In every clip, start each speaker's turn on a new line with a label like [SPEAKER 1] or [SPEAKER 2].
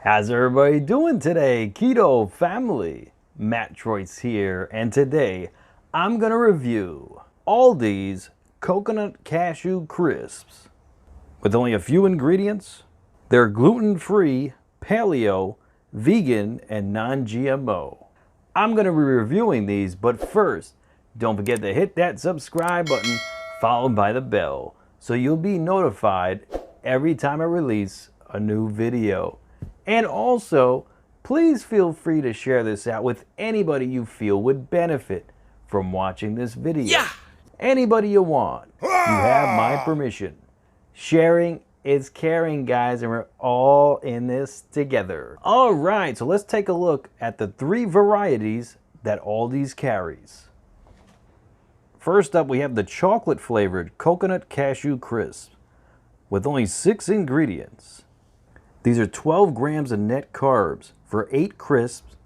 [SPEAKER 1] How's everybody doing today, Keto family? MatTroise here, and today I'm gonna review ALDI'S Coconut Cashew Crisps. With only a few ingredients, they're gluten-free, paleo, vegan, and non-GMO. I'm gonna be reviewing these, but first, don't forget to hit that subscribe button followed by the bell so you'll be notified every time I release a new video. And also, please feel free to share this out with anybody you feel would benefit from watching this video. Yeah! Anybody you want. You have my permission. Sharing is caring, guys, and we're all in this together. All right, so let's take a look at the 3 varieties that ALDI'S carries. First up, we have the chocolate-flavored Coconut Cashew Crisps with only 6 ingredients. These are 12 grams of net carbs for 8 crisps.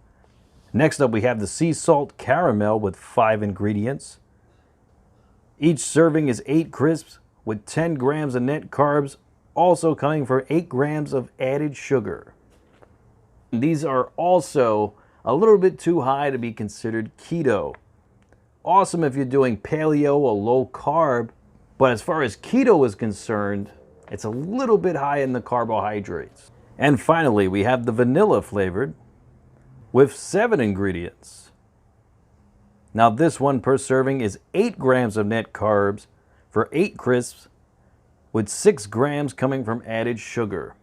[SPEAKER 1] Next up, we have the sea salt caramel with 5 ingredients. Each serving is 8 crisps with 10 grams of net carbs, also coming from 8 grams of added sugar. These are also a little bit too high to be considered keto. Awesome if you're doing paleo or low carb, but as far as keto is concerned, it's a little bit high in the carbohydrates. And finally, we have the vanilla flavored with 7 ingredients. Now this one per serving is 8 grams of net carbs for 8 crisps with 6 grams coming from added sugar.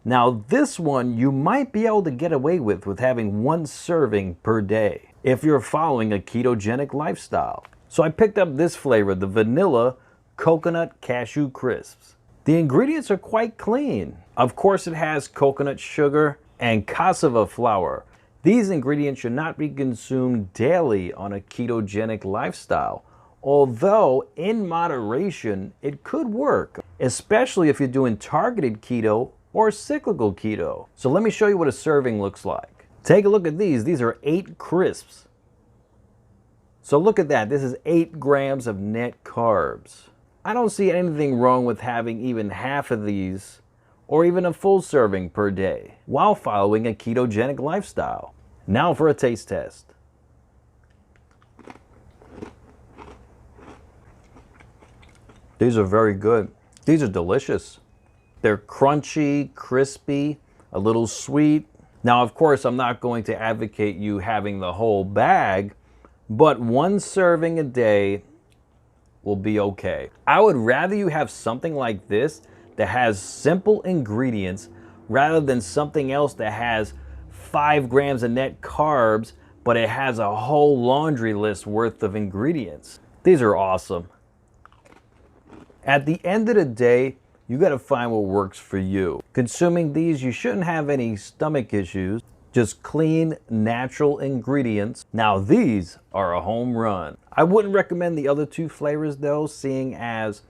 [SPEAKER 1] Now this one you might be able to get away with having 1 serving per day if you're following a ketogenic lifestyle. So I picked up this flavor, the vanilla coconut cashew crisps. The ingredients are quite clean. Of course, it has coconut sugar and cassava flour. These ingredients should not be consumed daily on a ketogenic lifestyle, although in moderation, it could work, especially if you're doing targeted keto or cyclical keto. So let me show you what a serving looks like. Take a look at these. These are 8 crisps. So look at that. This is 8 grams of net carbs. I don't see anything wrong with having even half of these or even a full serving per day while following a ketogenic lifestyle. Now for a taste test. These are very good. These are delicious. They're crunchy, crispy, a little sweet. Now, of course, I'm not going to advocate you having the whole bag, but 1 serving a day will be okay. I would rather you have something like this that has simple ingredients rather than something else that has 5 grams of net carbs, but it has a whole laundry list worth of ingredients. These are awesome. At the end of the day, you gotta find what works for you. Consuming these, you shouldn't have any stomach issues. Just clean, natural ingredients. Now these are a home run. I wouldn't recommend the other 2 flavors though, seeing as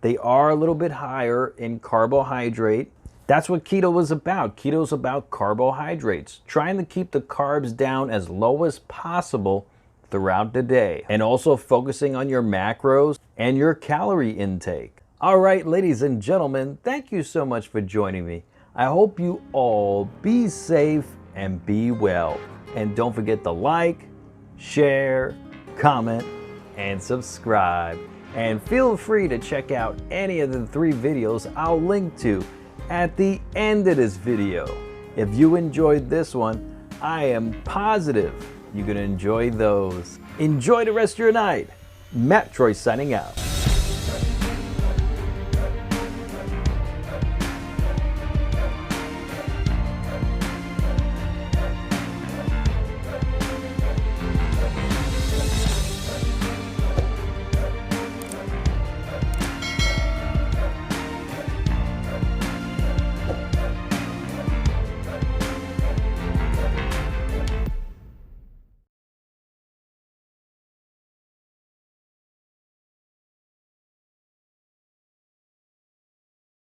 [SPEAKER 1] they are a little bit higher in carbohydrate. That's what keto is about. Keto is about carbohydrates, trying to keep the carbs down as low as possible throughout the day, and also focusing on your macros and your calorie intake. All right, ladies and gentlemen, thank you so much for joining me. I hope you all be safe and be well. And don't forget to like, share, comment, and subscribe. And feel free to check out any of the 3 videos I'll link to at the end of this video. If you enjoyed this one, I am positive you're gonna enjoy those. Enjoy the rest of your night. MatTroise signing out.